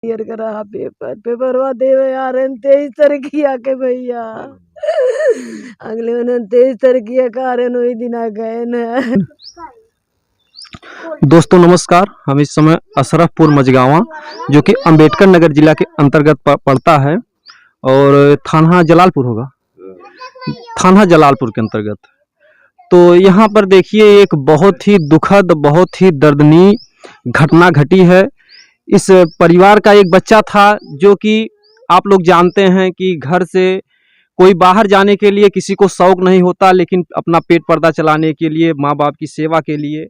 Clear करा पेपरवा देवे आ रहे 23 तारीख के भैया अगले महीने 23 तारीख का रहे वही दिन आ गए न। दोस्तों नमस्कार, हम इस समय अशरफपुर मझगावा जो कि अंबेडकर नगर जिला के अंतर्गत पड़ता है और थाना जलालपुर होगा, थाना जलालपुर के अंतर्गत। तो यहाँ पर देखिए एक बहुत ही दुखद, बहुत ही दर्दनीय घटना घटी है। इस परिवार का एक बच्चा था जो कि आप लोग जानते हैं कि घर से कोई बाहर जाने के लिए किसी को शौक नहीं होता, लेकिन अपना पेट पर्दा चलाने के लिए, माँ बाप की सेवा के लिए,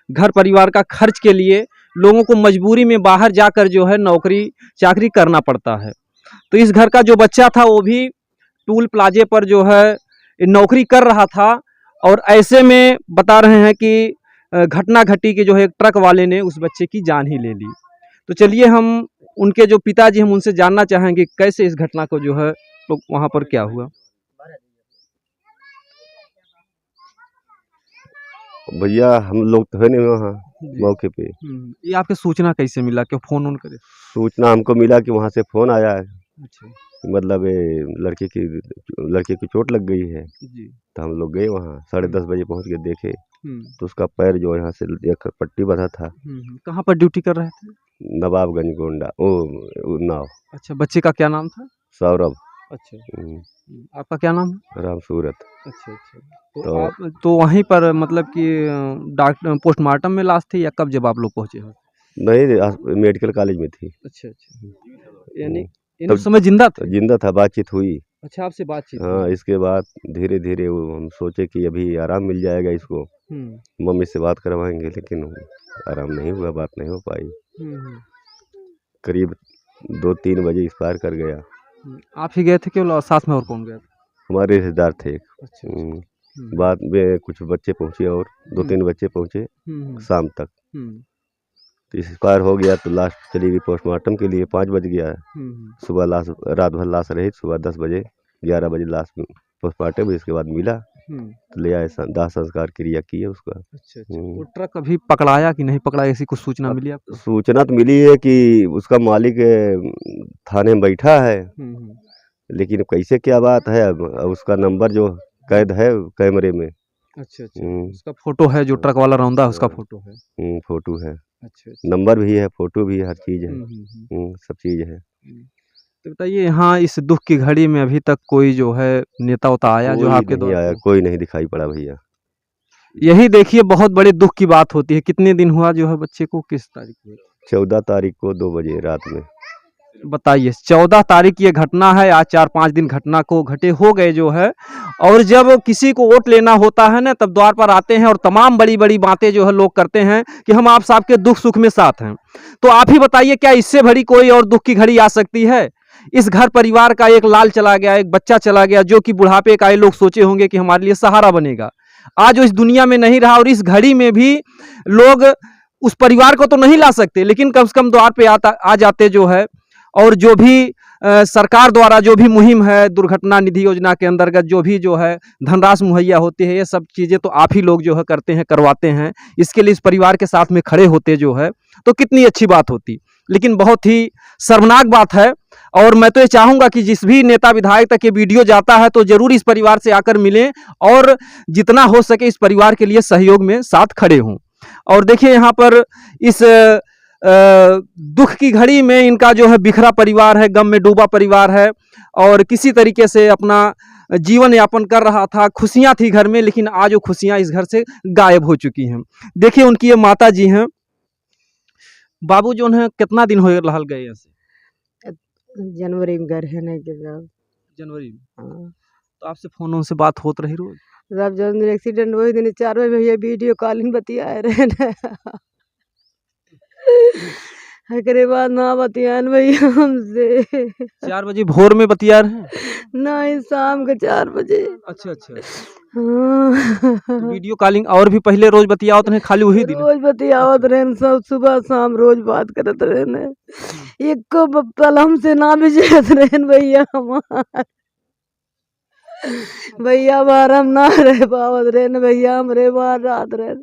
घर परिवार का खर्च के लिए लोगों को मजबूरी में बाहर जाकर जो है नौकरी चाकरी करना पड़ता है। तो इस घर का जो बच्चा था वो भी टूल प्लाजे पर जो है नौकरी कर रहा था और ऐसे में बता रहे हैं कि घटना घटी कि जो है ट्रक वाले ने उस बच्चे की जान ही ले ली। तो चलिए हम उनके जो पिताजी हम उनसे जानना चाहेंगे कैसे इस घटना को जो है तो वहाँ पर क्या हुआ। भैया हम लोग तो है नहीं वहाँ मौके पे। ये आपके सूचना कैसे मिला, क्यों फोन ऑन करे? सूचना हमको मिला कि वहाँ से फोन आया है, अच्छा मतलब लड़के की चोट लग गई है जी। तो हम लोग गए वहाँ 10:30 बजे पहुँच के देखे तो उसका पैर जो यहाँ से एक पट्टी बंधा था। कहाँ पर ड्यूटी कर रहे थे? नवाबगंज गोंडा उन्नाव। अच्छा, बच्चे का क्या नाम था? सौरभ। अच्छा, आपका क्या नाम है? राम सूरत। अच्छा तो आप तो वहीं पर मतलब कि डॉक्टर पोस्टमार्टम में लाश थी या कब जब आप लोग पहुँचे हो? नहीं, मेडिकल कॉलेज में थी। अच्छा यानी उस समय जिंदा था? जिंदा था, बातचीत हुई। अच्छा, आपसे बातचीत? हाँ, इसके बाद धीरे धीरे हम सोचे कि अभी आराम मिल जाएगा इसको, मम्मी से बात करवाएंगे, लेकिन आराम नहीं हुआ, बात नहीं हो पाई। करीब 2-3 बजे एक्सपायर कर गया। आप ही गए थे केवल, साथ में और कौन गया था? हमारे रिश्तेदार थे एक। अच्छा। बाद में कुछ बच्चे पहुँचे और 2-3 बच्चे पहुँचे शाम तक। तो एक्सपायर हो गया तो लास्ट चली गई पोस्टमार्टम के लिए। 5 बज गया। सुबह लाश, रात भर लाश रही, सुबह 10 बजे 11 बजे लाश पोस्टमार्टम इसके बाद मिला तो ले आए, दाह संस्कार क्रिया की है उसका। अच्छा वो ट्रक अभी पकड़ाया कि नहीं पकड़ा, ऐसी कुछ सूचना मिली आपको? सूचना तो मिली है कि उसका मालिक थाने में बैठा है, लेकिन कैसे क्या बात है, अब उसका नंबर जो कैद है कैमरे में। अच्छा उसका फोटो है, जो ट्रक वाला रौंदा है उसका फोटो है? फोटो है। अच्छा नंबर भी है, फोटो भी है, हर चीज़ है। सब चीज़ है। तो बताइए, हाँ इस दुख की घड़ी में अभी तक कोई जो है नेता उता आया जो आपके नहीं आया, कोई नहीं दिखाई पड़ा भैया। यही देखिए बहुत बड़े दुख की बात होती है। कितने दिन हुआ जो है बच्चे को, किस तारीख को? 14 तारीख को 2 बजे रात में। बताइए, 14 तारीख ये घटना है, आज 4-5 दिन घटना को घटे हो गए जो है। और जब किसी को वोट लेना होता है ना, तब द्वार पर आते हैं और तमाम बड़ी बड़ी बातें जो है लोग करते हैं कि हम आप सबके दुख सुख में साथ हैं। तो आप ही बताइए, क्या इससे बड़ी कोई और दुख की घड़ी आ सकती है? इस घर परिवार का एक लाल चला गया, एक बच्चा चला गया, जो कि बुढ़ापे का लोग सोचे होंगे कि हमारे लिए सहारा बनेगा। आज वो इस दुनिया में नहीं रहा और इस घड़ी में भी लोग उस परिवार को तो नहीं ला सकते, लेकिन कम से कम द्वार पे आ जाते जो है। और जो भी सरकार द्वारा जो भी मुहिम है, दुर्घटना निधि योजना के अंतर्गत जो भी जो है धनराशि मुहैया होती है, ये सब चीज़ें तो आप ही लोग जो है करते हैं, करवाते हैं। इसके लिए इस परिवार के साथ में खड़े होते जो है तो कितनी अच्छी बात होती, लेकिन बहुत ही शर्मनाक बात है। और मैं तो ये चाहूँगा कि जिस भी नेता विधायक तक ये वीडियो जाता है तो ज़रूर इस परिवार से आकर मिलें और जितना हो सके इस परिवार के लिए सहयोग में साथ खड़े हों। और देखिए यहाँ पर इस दुख की घड़ी में इनका जो है बिखरा परिवार है, गम में डूबा परिवार है और किसी तरीके से अपना जीवन यापन कर रहा था। खुशियां थी घर में, लेकिन आज वो खुशियां इस घर से गायब हो चुकी हैं। देखिए उनकी ये माता जी हैं। बाबू जो है कितना दिन हो रहल गए ऐसे? जनवरी में घर है नहीं के साहब। जनवरी में? हाँ। तो आपसे फोन से बात होत रही रोज? साहब जब दिन एक्सीडेंट वही दिन 4 बजे भैया वीडियो कॉलिंग बतिया रहे ना एकरे बाद ना बतियान भैया हमसे। 4 बजे भोर में बतिया रहे हैं? नहीं, शाम के 4 बजे। अच्छा हाँ। तो वीडियो कॉलिंग और भी पहले रोज बतियावत रहे, खाली वही दिन? रोज बतियावत रहे, सब सुबह शाम रोज बात करत रहे। एक पल हमसे ना बिजरत रहे भैया हमार। भैया बार हम ना रह पावत रहे भैया, हमरे बार रात रहे।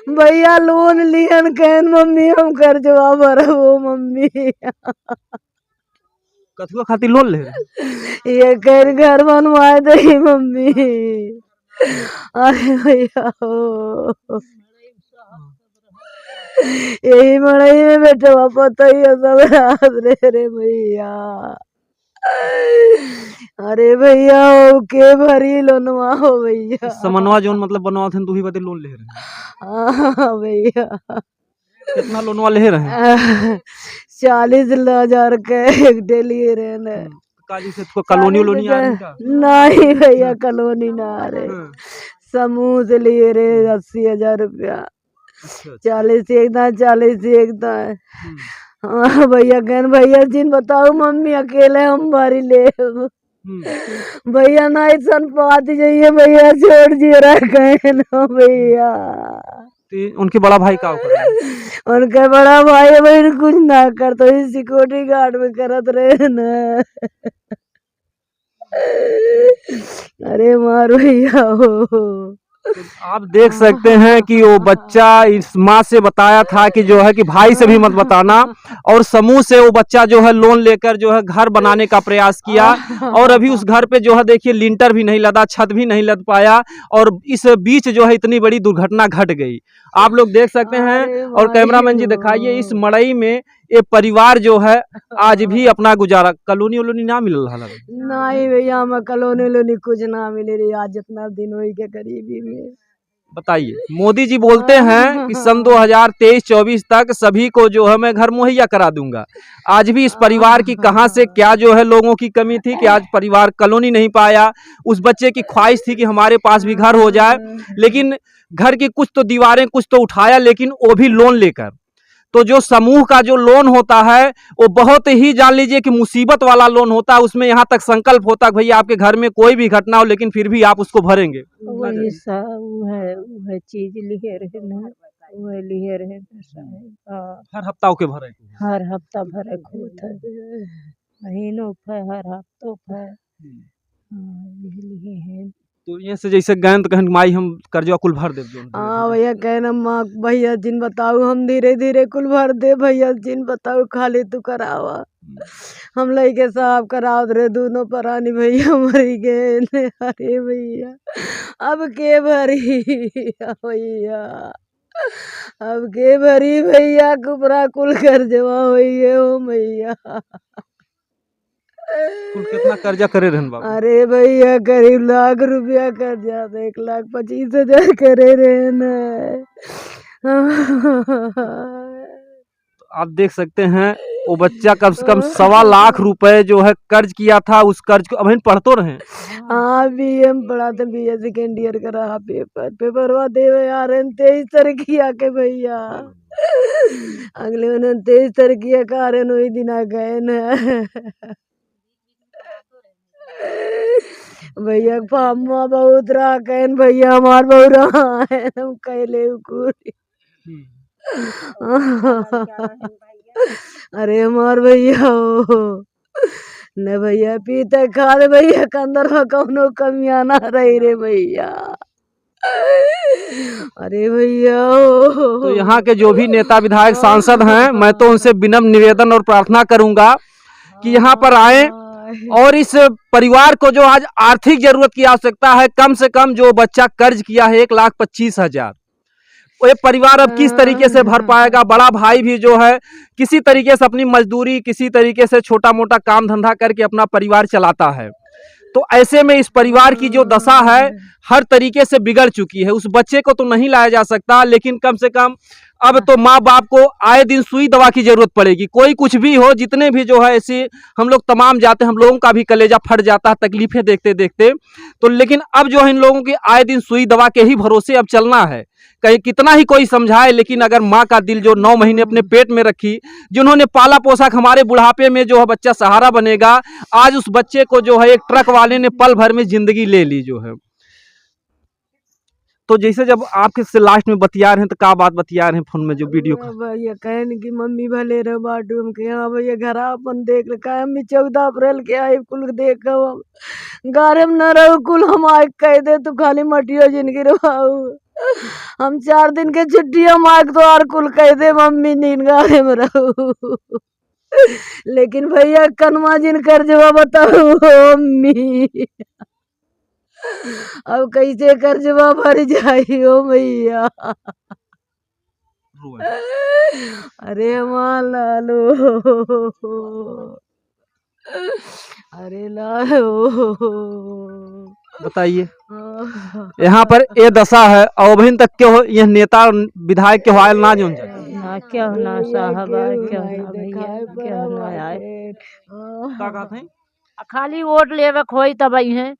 भैया लोन लियन कहन मम्मी हम कर्जवा भरबो मम्मी। कथुआ खातिर लोन ले रहे? ये कहन घर बनवाए दे मम्मी। अरे भैया हो, यही मड़ई में बेटवा पता ही है सब रात रे भैया। अरे भैया हो के भरी लोनवा हो भैया। समनवा जोन मतलब बनवा थे तू ही बते लोन ले रहे? हाँ भैया। कितना लोनवा ले रहे हैं? 40,000 के एक डेली रहने। काली से तो कॉलोनी वोलोनी आ रही का? नहीं भैया कॉलोनी ना आ रहे, समूह से लिए रहे 80,000 रुपया। 40 एक दाए 40 एक दाए। हाँ भैया कहन भैया जिन बताओ मम्मी अकेले हम बारी ले भैया ना सन पात जाइए भैया छोड़ दिए रह कहन भैया। उनके बड़ा भाई का कर रहे हैं? उनका बड़ा भाई बहन कुछ ना कर तो सिक्योरिटी गार्ड में करत रहे न। अरे मार भैया हो। तो आप देख सकते हैं कि वो बच्चा इस माँ से बताया था कि जो है कि भाई से भी मत बताना, और समूह से वो बच्चा जो है लोन लेकर जो है घर बनाने का प्रयास किया, और अभी उस घर पे जो है देखिए लिंटर भी नहीं लदा, छत भी नहीं लद पाया, और इस बीच जो है इतनी बड़ी दुर्घटना घट गई। आप लोग देख सकते हैं, और कैमरामैन जी दिखाइए इस मड़ई में ये परिवार जो है आज भी अपना गुजारा। कॉलोनी वोलोनी ना मिल रहा है? नहीं भैया हमें कॉलोनी वोलोनी कुछ ना मिले रही आज जितना दिन हो के करीबी में। बताइए, मोदी जी बोलते हैं कि सन 2023-24 तक सभी को जो है मैं घर मुहैया करा दूंगा। आज भी इस परिवार की कहां से क्या जो है लोगों की कमी थी कि आज परिवार कॉलोनी नहीं पाया। उस बच्चे की ख्वाहिश थी कि हमारे पास भी घर हो जाए, लेकिन घर की कुछ तो दीवारें कुछ तो उठाया, लेकिन वो भी लोन लेकर। तो जो समूह का जो लोन होता है वो बहुत ही जान लीजिए कि मुसीबत वाला लोन होता है। उसमें यहाँ तक संकल्प होता है भैया आपके घर में कोई भी घटना हो लेकिन फिर भी आप उसको भरेंगे। वही सा वो है चीज लिए रहे ना, वो लिए रहे हर हफ्ता के भरे? हर हफ्ता भरे खूब है, महीनों पे हर हफ्तों पे। लिए है तो ये से जैसे गए तो कहन माई हम कर्जा कुल भर दे। हाँ भैया कहना माँ भैया जिन बताऊ हम धीरे धीरे कुल भर दे भैया जिन बताऊ खाली तू करावा। हम लइके साहब करावत रहे दोनों परानी भैया मरी गए। अरे भैया अब के भरी भैया, अब के भरी भैया कुबरा कुल कर जमा हुई है ओ भैया। कुल कितना कर्जा करे रहन बाबू? अरे भैया करीब लाख रुपया कर्जा था, 1,25,000 करे रहे न। आप देख सकते हैं वो बच्चा कम से कम 1.25 लाख रुपए जो है कर्ज किया था। उस कर्ज को अभी पढ़तो रहे। हाँ BM पढ़ा था, BA सेकेंड ईयर का रहा। पेपरवा देवे आ रहे 23 तारीख के भैया। अगले महीने 23 तारीख का रहे वही दिन आ गए न। भैया पामा बहुत रहा कहन भैया हमार बहु रहा है हम कहले कुल। अरे हमार भैया हो न भैया पीते खा दे भैया के अंदर में कौनो कमियां ना रही रे भैया। अरे भैया तो यहाँ के जो भी नेता विधायक सांसद हैं मैं तो उनसे विनम्र निवेदन और प्रार्थना करूंगा कि यहाँ पर आए और इस परिवार को जो आज आर्थिक जरूरत की आवश्यकता है, कम से कम जो बच्चा कर्ज किया है 1,25,000, वो परिवार अब किस तरीके से भर पाएगा। बड़ा भाई भी जो है किसी तरीके से अपनी मजदूरी किसी तरीके से छोटा मोटा काम धंधा करके अपना परिवार चलाता है। तो ऐसे में इस परिवार की जो दशा है हर तरीके से बिगड़ चुकी है। उस बच्चे को तो नहीं लाया जा सकता, लेकिन कम से कम अब तो माँ बाप को आए दिन सुई दवा की जरूरत पड़ेगी। कोई कुछ भी हो, जितने भी जो है ऐसे हम लोग तमाम जाते, हम लोगों का भी कलेजा फट जाता है तकलीफें देखते देखते। तो लेकिन अब जो है इन लोगों की आए दिन सुई दवा के ही भरोसे अब चलना है। कहीं कितना ही कोई समझाए, लेकिन अगर माँ का दिल जो 9 महीने अपने पेट में रखी, जिन्होंने पाला पोसा, हमारे बुढ़ापे में जो है बच्चा सहारा बनेगा, आज उस बच्चे को जो है एक ट्रक वाले ने पल भर में जिंदगी ले ली जो है। तो जैसे जब आपके से लास्ट में बतिया रहे हैं तो क्या बात बतिया रहे हैं फोन में जो वीडियो का? भैया कहन की मम्मी भले रहे बाटू हम के हाँ भैया घर अपन देख रखा है। हम 14 अप्रैल के आई कुल देख हम गारे में न रहो कुल हम आए कह दे तू खाली मटियो जिन गिरवाऊ। हम 4 दिन के छुट्टियां मांग तो और कुल कह दे मम्मी नींद गाने में रहू। लेकिन भैया कनमा जिन कर जवा बताओ मम्मी, अब कैसे कर जवा भर जाई हो भैया। अरे माँ लालो, अरे लालो। बताइए, यहाँ पर ये दशा है और अभी तक क्यों यह नेता विधायक के हाल ना जो ना क्यों ना साहब क्यों ना भैया क्यों ना आए। का कहते हैं? खाली वोट लेवे खोई तब है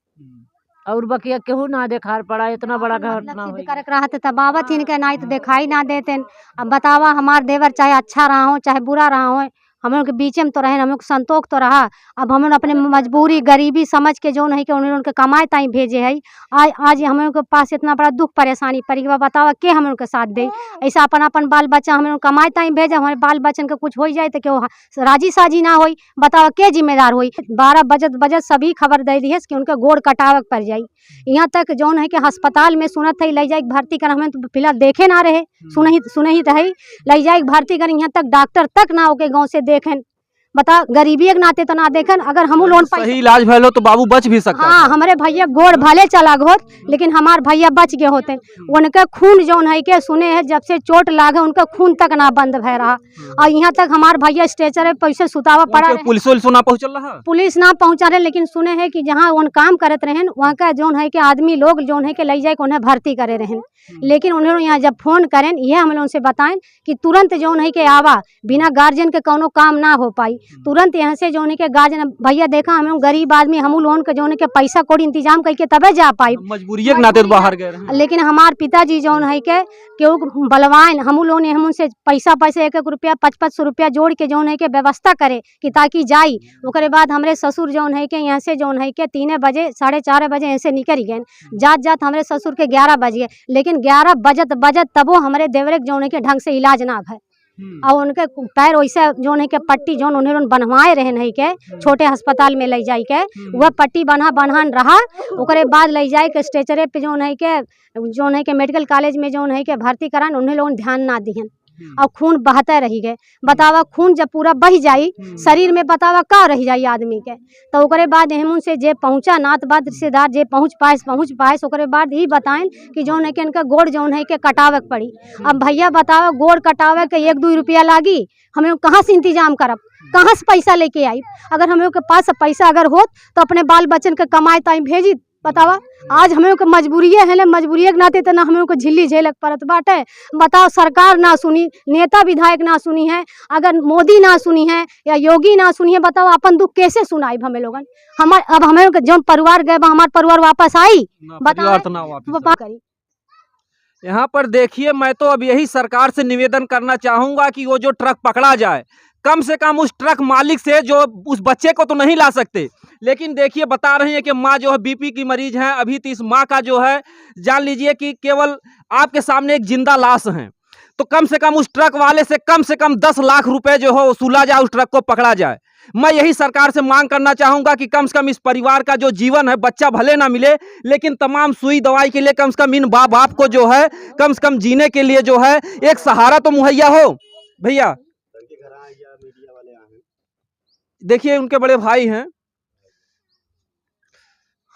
और बकिया केहू ना देखार पड़ा। इतना बड़ा घटना सिद्ध करक रहा था तब आवत इनके ना तो दिखाई ना देते। अब बतावा हमार देवर चाहे अच्छा रहा हो चाहे बुरा रहा हो, हम लोग के बीच में तो रहे, हम लोग संतोष तो रहा। अब हम लोग अपने मजबूरी गरीबी समझ के जो नहीं कि उन्होंने उनके कमाए ताई भेजे है। आज हम लोग के पास इतना बड़ा दुख परेशानी पड़ी कि बतावा के हम लोग के साथ दे। ऐसा अपन अपन बाल बच्चा हम लोग कमाए ताई भेजे, हमारे बाल बच्चन के कुछ हो जाए तो क्यों राजी साजी ना हो, बतावा के जिम्मेदार हो। 12 बजत सभी खबर दे दी है कि उनके गोड़ कटावक पड़ जाई। यहाँ तक जौन है कि अस्पताल में सुनत है ले जाए भर्ती कर, हमें तो फिलहाल देखे ना रहे, सुने ही रहे ले जाए भर्ती कर। यहाँ तक डॉक्टर तक ना होके गाँव से देखें, बता गरीबी के नाते तो ना देखें। अगर हम लोन सही इलाज भलो तो बाबू बच भी सकता। हाँ, हमारे भैया गोड़ भले चला होत लेकिन हमार भैया बच गए होते। उनके खून जौन है के सुने है जब से चोट लागे उनका खून तक ना बंद भय रहा। और यहाँ तक हमार भैया स्ट्रेचर पैसे सुतावा पड़ा। पुलिस ना पहुँचल रहा, पुलिस ना पहुँचा रहे, लेकिन सुने है कि जहाँ उन काम करत रहे वहाँ का जौन है कि आदमी लोग जौन है कि ले जाए उन्हें भर्ती करे रहे। लेकिन उन्होंने यहाँ जब फोन करें ये हम लोग उनसे बताएं कि तुरंत जौन है कि आवा, बिना गार्जियन के कोनो काम ना हो पाई। तुरंत यहाँ से जौन है कि गार्जियन भैया देखा हम लोग गरीब आदमी हम लोन के जौन है कि पैसा कोड़ी इंतजाम करके तबे जा पाई, मजबूरी के नाते बाहर गए। लेकिन हमार पिताजी जौन है के केहू बलवान हम लोन हम उनसे पैसा 1-1 रुपया 500 रुपया जोड़ के जौन है के व्यवस्था करे कि ताकि जाई। ओकरे बाद हमारे ससुर जौन है के यहाँ से जौन है के 3 बजे 4:30 बजे यहाँ से निकल गए। जात हमारे ससुर के 11 बज गए, लेकिन 11 बजत तबो हमारे देवरे जौन है के ढंग से इलाज ना भय। और उनके पैर वैसे जौन है के पट्टी जौन उन्होंने बनवाए रहे नहीं के छोटे अस्पताल में ले जाए के वह पट्टी बन्हान रहा। ओकरे बाद ले जाए के स्ट्रेचरे पे जौन है के मेडिकल कॉलेज में जौन है के भर्ती करान, उन्हें लोग ध्यान ना दिहन और खून बहते रही गए। बतावा खून जब पूरा बह जाई शरीर में बतावा का रह जाई आदमी के। तो ओकरे बाद एहमुन से जे पहुँचा नात बाद रिश्तेदार जे पहुँच पाए ओकरे बाद ही बताएं कि जौन है कि इनका गोड़ जौन है कि कटावे के पड़ी। अब भैया बतावा गोड़ कटावे के 1-2 रुपया लागी, हमें कहाँ से इंतजाम करब, कहाँ से पैसा लेके आई। अगर हम लोग के पास पैसा अगर होत तो अपने बाल बच्चन के कमाए ताई भेजी। बतावा आज हम लोग के मजबूरी है, मजबूरी के नाते तो ना हम लोग को झिल्ली झेलक पड़त बाटे। बताओ सरकार ना सुनी, नेता विधायक ना सुनी है, अगर मोदी ना सुनी है या योगी ना सुनी है, बताओ अपन दुख कैसे सुनाई हमें लोगन। अब हमें जो परिवार गए हमारे परिवार वापस आई बताओ। यहाँ पर देखिए मैं तो अब यही सरकार से निवेदन करना चाहूंगा कि वो जो ट्रक पकड़ा जाए कम से कम उस ट्रक मालिक से, जो उस बच्चे को तो नहीं ला सकते, लेकिन देखिए बता रहे हैं कि माँ जो है बीपी की मरीज है। अभी तो इस माँ का जो है जान लीजिए कि केवल आपके सामने एक जिंदा लाश है। तो कम से कम उस ट्रक वाले से कम 10 लाख रुपए जो है वसूला जाए, उस ट्रक को पकड़ा जाए। मैं यही सरकार से मांग करना चाहूंगा कि कम से कम इस परिवार का जो जीवन है, बच्चा भले ना मिले लेकिन तमाम सुई दवाई के लिए कम से कम इन बाप को जो है कम से कम जीने के लिए जो है एक सहारा तो मुहैया हो। भैया देखिए उनके बड़े भाई हैं।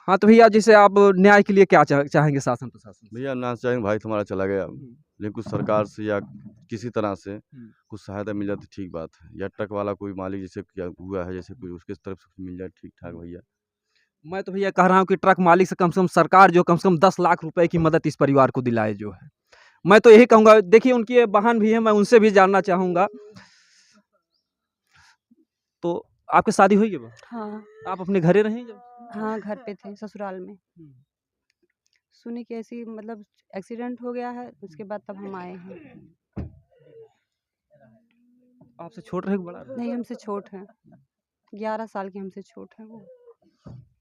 हाँ तो भैया जैसे आप न्याय के लिए क्या चाहेंगे शासन प्रशासन? भैया ना चाहेंगे, भाई तुम्हारा चला गया, लेकिन कुछ सरकार से या किसी तरह से कुछ सहायता मिल जाए तो ठीक बात है। या ट्रक वाला कोई मालिक जैसे क्या हुआ है जैसे कोई उसके तरफ से मिल जाए ठीक ठाक। भैया मैं तो भैया कह रहा हूँ कि ट्रक मालिक से कम सरकार जो कम से कम 10 लाख रुपए की मदद इस परिवार को दिलाए जो है। मैं तो यही कहूँगा। देखिए उनकी बहन भी है, मैं उनसे भी जानना चाहूँगा। तो आपकी शादी हुई है? हाँ। आप अपने घरे रहे जब? हाँ, घर पे थे ससुराल में। सुनी कि ऐसी मतलब एक्सीडेंट हो गया है, उसके बाद तब हम आए हैं। आपसे छोट रहे बड़ा? नहीं, हमसे छोट है, 11 साल की हमसे छोट है वो।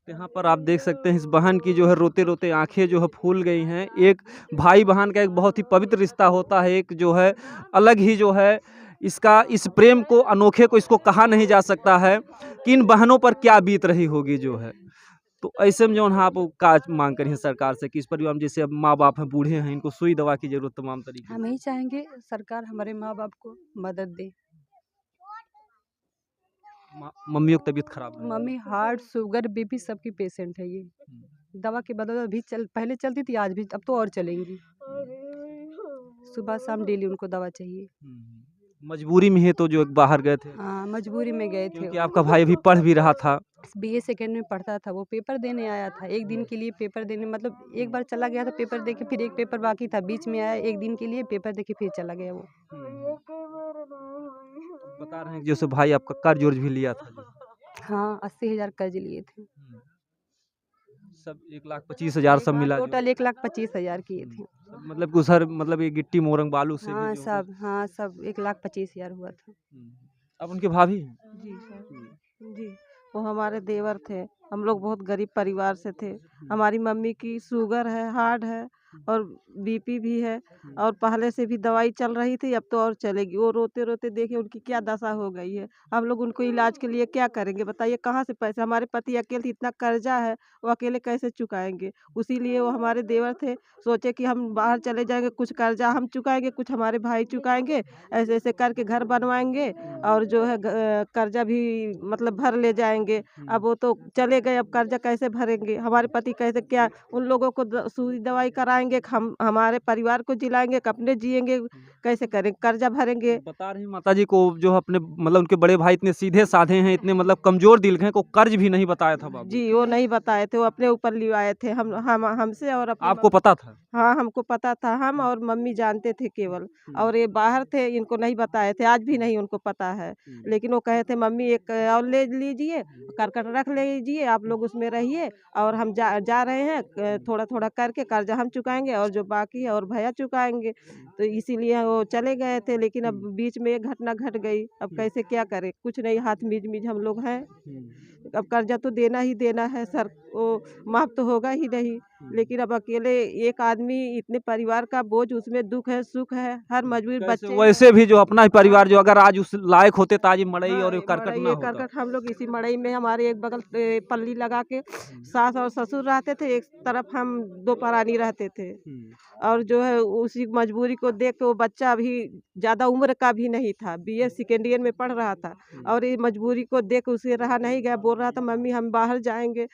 यहाँ पर आप देख सकते हैं इस बहन की जो है रोते रोते आंखें जो है फूल गई हैं। एक भाई बहन का एक बहुत ही पवित्र रिश्ता होता है, एक जो है अलग ही जो है इसका, इस प्रेम को अनोखे को इसको कहा नहीं जा सकता है कि इन बहनों पर क्या बीत रही होगी जो है। तो ऐसे में जो है आप का मांग करें सरकार से कि इस परिवार में जैसे अब माँ बाप हैं, बूढ़े हैं, इनको सुई दवा की जरूरत तमाम तरीके हम यही चाहेंगे सरकार हमारे माँ बाप को मदद दे। मम्मियों की तबीयत खराब है। मम्मी हार्ट शुगर बीपी सबकी पेशेंट है ये। दवा की बदौलत भी पहले चलती थी, आज भी, अब तो और चलेंगी। सुबह शाम डेली उनको दवा चाहिए। मजबूरी में है तो जो बाहर गए थे, हाँ, मजबूरी में गए थे। क्योंकि आपका भाई अभी पढ़ भी रहा था। BA सेकेंड में पढ़ता था, वो पेपर देने आया था। एक दिन के लिए पेपर देने, मतलब एक बार चला गया था पेपर दे के, फिर एक पेपर बाकी था, बीच में आया, एक दिन के लिए पेपर दे के फिर चला गया वो। बता रहे हैं कि जैसे भाई आपका कर्ज उर्ज भी लिया था। हाँ, 80,000 कर्ज लिए थे। सब 1,25,000 सब मिला जो। टोटल 1,25,000 किए थे। मतलब कुछ हर मतलब ये गिट्टी मोरंग बालू से हाँ भी जो सब, हाँ सब 1,25,000 हुआ था। अब उनके भाभी हैं? जी सर जी, वो हमारे देवर थे। हम लोग बहुत गरीब परिवार से थे। हमारी मम्मी की शुगर है, हार्ट है और BP भी है और पहले से भी दवाई चल रही थी, अब तो और चलेगी। वो रोते रोते देखे उनकी क्या दशा हो गई है। हम लोग उनको इलाज के लिए क्या करेंगे बताइए, कहाँ से पैसे? हमारे पति अकेले, इतना कर्जा है वो अकेले कैसे चुकाएंगे? उसी लिए वो हमारे देवर थे, सोचे कि हम बाहर चले जाएंगे, कुछ कर्जा हम चुकाएंगे, कुछ हमारे भाई चुकाएंगे, ऐसे ऐसे करके घर बनवाएंगे और जो है कर्जा भी मतलब भर ले जाएंगे। अब वो तो चले गए, अब कर्जा कैसे भरेंगे? हमारे पति कैसे क्या उन लोगों को सुई दवाई कराएंगे, हम हमारे परिवार को जिलाएंगे, अपने जिएंगे, कैसे करेंगे? कर्जा भरेंगे। बता रही माता जी को जो अपने मतलब उनके बड़े भाई इतने सीधे साधे हैं, इतने मतलब कमजोर दिल के हैं, को कर्ज भी नहीं बताया था बाबू। जी, वो नहीं बताए थे, वो अपने ऊपर लिवाए थे। हम हमसे और अपने आपको पता था? हाँ, हमको पता था, हम और मम्मी जानते थे केवल। और ये बाहर थे, इनको नहीं बताए थे, आज भी नहीं उनको पता है। लेकिन वो कहे थे मम्मी एक और ले लीजिए, करकट रख लीजिए, आप लोग उसमें रहिए और हम जा रहे हैं, थोड़ा थोड़ा करके कर्जा हम चुकाएंगे और जो बाकी है और भैया चुकाएंगे। तो इसीलिए वो चले गए थे, लेकिन अब बीच में एक घटना घट गई। अब कैसे क्या करें? कुछ नहीं, हाथ मीज हम लोग हैं। अब कर्जा तो देना ही देना है सर, वो माफ तो होगा ही नहीं। लेकिन अब अकेले एक आदमी, इतने परिवार का बोझ, उसमें दुख है सुख है, हर मजबूर बच्चे। वैसे भी जो अपना ही परिवार जो अगर आज उस लायक होते ताजी मड़ई और ये करकट ना होता। करकट हम लोग इसी मड़ई में, हमारे एक बगल पल्ली लगा के सास और ससुर रहते थे, एक तरफ हम दो परानी रहते थे। और जो है उसी मजबूरी को देख के वो बच्चा अभी ज़्यादा उम्र का भी नहीं था, BA सेकेंड ईयर में पढ़ रहा था और ये मजबूरी को देख उसे रहा नहीं गया, बोल रहा था मम्मी हम बाहर जाएंगे,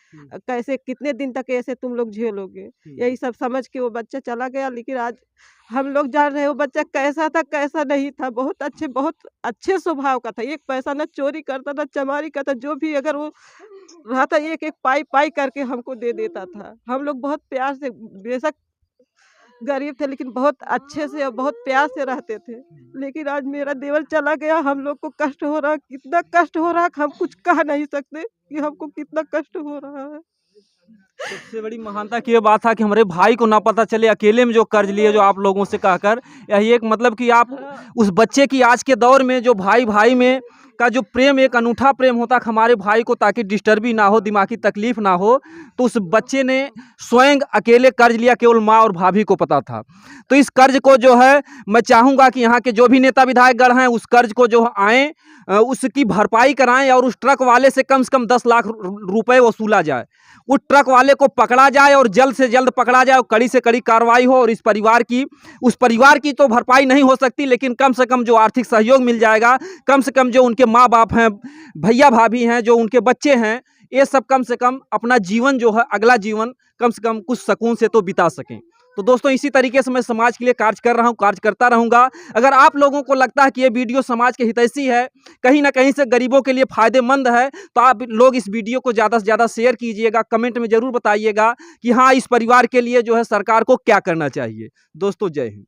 कैसे कितने दिन तक ऐसे तुम लोग झेलोगे? यही सब समझ के वो बच्चा चला गया। लेकिन आज हम लोग जान रहे हैं वो बच्चा कैसा था कैसा नहीं था। बहुत अच्छे स्वभाव का था, एक पैसा न चोरी करता न चमारी करता, जो भी अगर वो रहा था एक एक पाई पाई करके हमको दे देता था। हम लोग बहुत प्यार से, बेशक गरीब थे लेकिन बहुत अच्छे से और बहुत प्यार से रहते थे। लेकिन आज मेरा देवर चला गया, हम लोग को कष्ट हो रहा, कितना कष्ट हो रहा हम कुछ कह नहीं सकते कि हमको कितना कष्ट हो रहा है। सबसे बड़ी महानता की ये बात था कि हमारे भाई को ना पता चले, अकेले में जो कर्ज लिए जो आप लोगों से कहकर, यही एक मतलब कि आप उस बच्चे की आज के दौर में जो भाई भाई में का जो प्रेम, एक अनूठा प्रेम होता कि हमारे भाई को ताकि डिस्टर्बी ना हो, दिमागी तकलीफ ना हो, तो उस बच्चे ने स्वयं अकेले कर्ज लिया, केवल माँ और भाभी को पता था। तो इस कर्ज को जो है मैं चाहूँगा कि यहाँ के जो भी नेता विधायकगण हैं उस कर्ज को जो आएँ उसकी भरपाई कराएं और उस ट्रक वाले से कम 10 लाख रुपए वसूला जाए, उस ट्रक वाले को पकड़ा जाए और जल्द से जल्द पकड़ा जाए और कड़ी से कड़ी कार्रवाई हो। और उस परिवार की तो भरपाई नहीं हो सकती, लेकिन कम से कम जो आर्थिक सहयोग मिल जाएगा, कम से कम जो उनके माँ बाप हैं, भैया भाभी हैं, जो उनके बच्चे हैं, ये सब कम से कम अपना जीवन जो है, अगला जीवन कम से कम कुछ सुकून से तो बिता सकें। तो दोस्तों इसी तरीके से मैं समाज के लिए कार्य कर रहा हूँ, कार्य करता रहूँगा। अगर आप लोगों को लगता है कि ये वीडियो समाज के हितैषी है, कहीं ना कहीं से गरीबों के लिए फ़ायदेमंद है, तो आप लोग इस वीडियो को ज़्यादा से ज़्यादा शेयर कीजिएगा, कमेंट में ज़रूर बताइएगा कि हाँ इस परिवार के लिए जो है सरकार को क्या करना चाहिए। दोस्तों जय हिंद।